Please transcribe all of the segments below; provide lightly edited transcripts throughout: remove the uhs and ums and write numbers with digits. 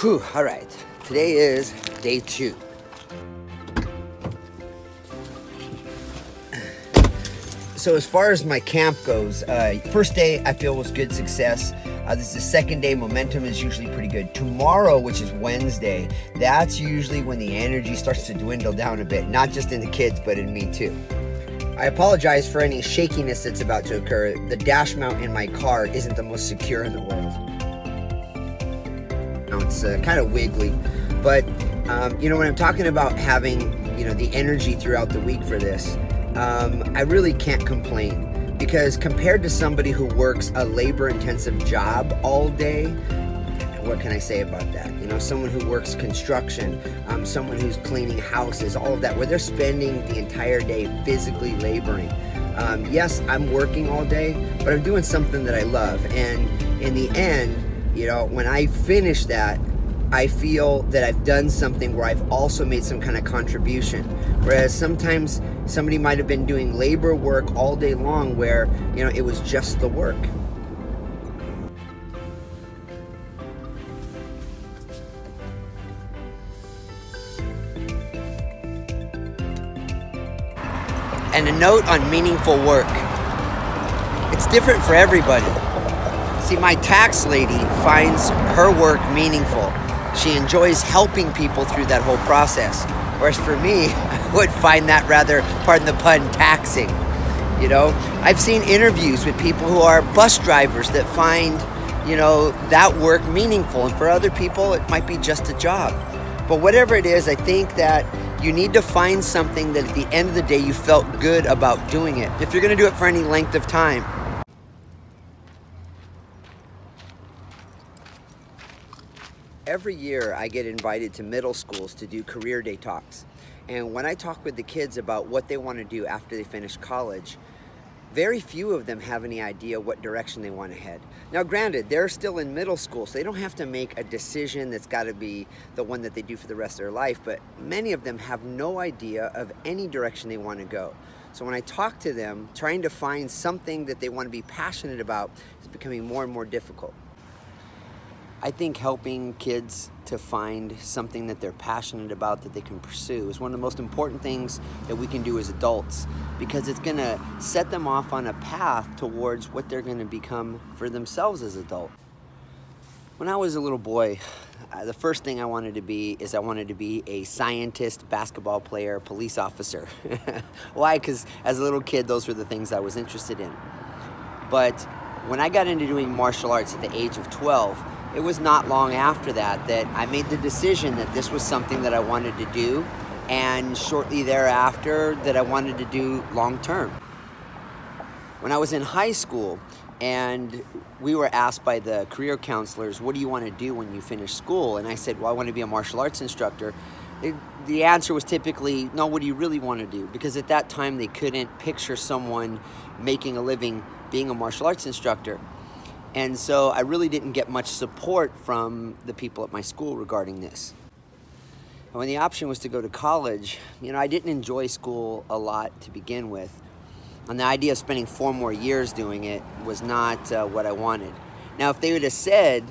Whew, all right. Today is day 2. So as far as my camp goes, first day I feel was good success. This is the second day. Momentum is usually pretty good. Tomorrow, which is Wednesday, that's usually when the energy starts to dwindle down a bit, not just in the kids, but in me too. I apologize for any shakiness that's about to occur. The dash mount in my car isn't the most secure in the world. It's kind of wiggly, but you know, when I'm talking about having, you know, the energy throughout the week for this, I really can't complain, because compared to somebody who works a labor-intensive job all day, what can I say about that? You know, someone who works construction, someone who's cleaning houses, all of that, where they're spending the entire day physically laboring. Yes, I'm working all day, but I'm doing something that I love, and in the end, you know, when I finish that, I feel that I've done something where I've also made some kind of contribution. Whereas sometimes somebody might have been doing labor work all day long where, you know, it was just the work. And a note on meaningful work. It's different for everybody. See, my tax lady finds her work meaningful. She enjoys helping people through that whole process. Whereas for me, I would find that rather, pardon the pun, taxing. You know, I've seen interviews with people who are bus drivers that find, you know, that work meaningful. And for other people, it might be just a job. But whatever it is, I think that you need to find something that at the end of the day, you felt good about doing it. If you're gonna do it for any length of time. Every year I get invited to middle schools to do career day talks. And when I talk with the kids about what they want to do after they finish college, very few of them have any idea what direction they want to head. Now granted, they're still in middle school, so they don't have to make a decision that's got to be the one that they do for the rest of their life, but many of them have no idea of any direction they want to go. So when I talk to them, trying to find something that they want to be passionate about is becoming more and more difficult. I think helping kids to find something that they're passionate about that they can pursue is one of the most important things that we can do as adults, because it's going to set them off on a path towards what they're going to become for themselves as adults. When I was a little boy, the first thing I wanted to be is I wanted to be a scientist, basketball player, police officer. Why? Because as a little kid, those were the things I was interested in. But when I got into doing martial arts at the age of 12, it was not long after that that I made the decision that this was something that I wanted to do, and shortly thereafter that I wanted to do long term. When I was in high school and we were asked by the career counselors, what do you want to do when you finish school? And I said, well, I want to be a martial arts instructor. The answer was typically, no, what do you really want to do? Because at that time they couldn't picture someone making a living being a martial arts instructor. And so I really didn't get much support from the people at my school regarding this. And when the option was to go to college, you know, I didn't enjoy school a lot to begin with. And the idea of spending 4 more years doing it was not what I wanted. Now, if they would have said,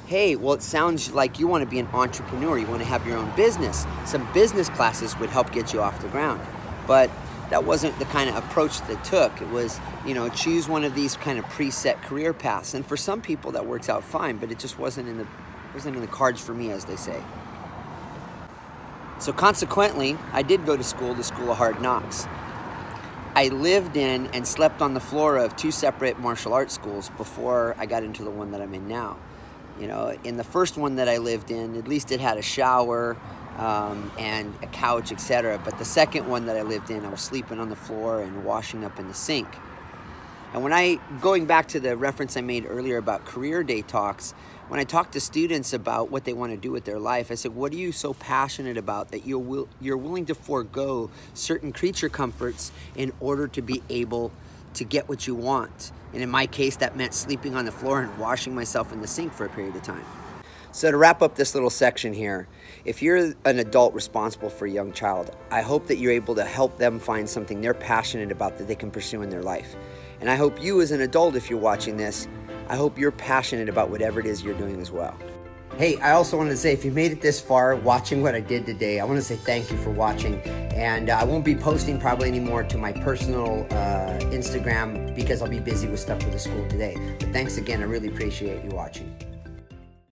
hey, well, it sounds like you want to be an entrepreneur, you want to have your own business, some business classes would help get you off the ground. But that wasn't the kind of approach they took. It was, you know, choose one of these kind of preset career paths. And for some people that works out fine, but it just wasn't in the cards for me, as they say. So consequently, I did go to school, the School of Hard Knocks. I lived in and slept on the floor of 2 separate martial arts schools before I got into the one that I'm in now. You know, in the first one that I lived in, at least it had a shower, and a couch, etc. But the second one that I lived in, I was sleeping on the floor and washing up in the sink. And going back to the reference I made earlier about career day talks, when I talk to students about what they want to do with their life, I said, what are you so passionate about that you're willing to forego certain creature comforts in order to be able to get what you want? And in my case, that meant sleeping on the floor and washing myself in the sink for a period of time. So to wrap up this little section here, if you're an adult responsible for a young child, I hope that you're able to help them find something they're passionate about that they can pursue in their life. And I hope you as an adult, if you're watching this, I hope you're passionate about whatever it is you're doing as well. Hey, I also wanted to say, if you made it this far watching what I did today, I want to say thank you for watching. And I won't be posting probably anymore to my personal Instagram because I'll be busy with stuff for the school today. But thanks again. I really appreciate you watching.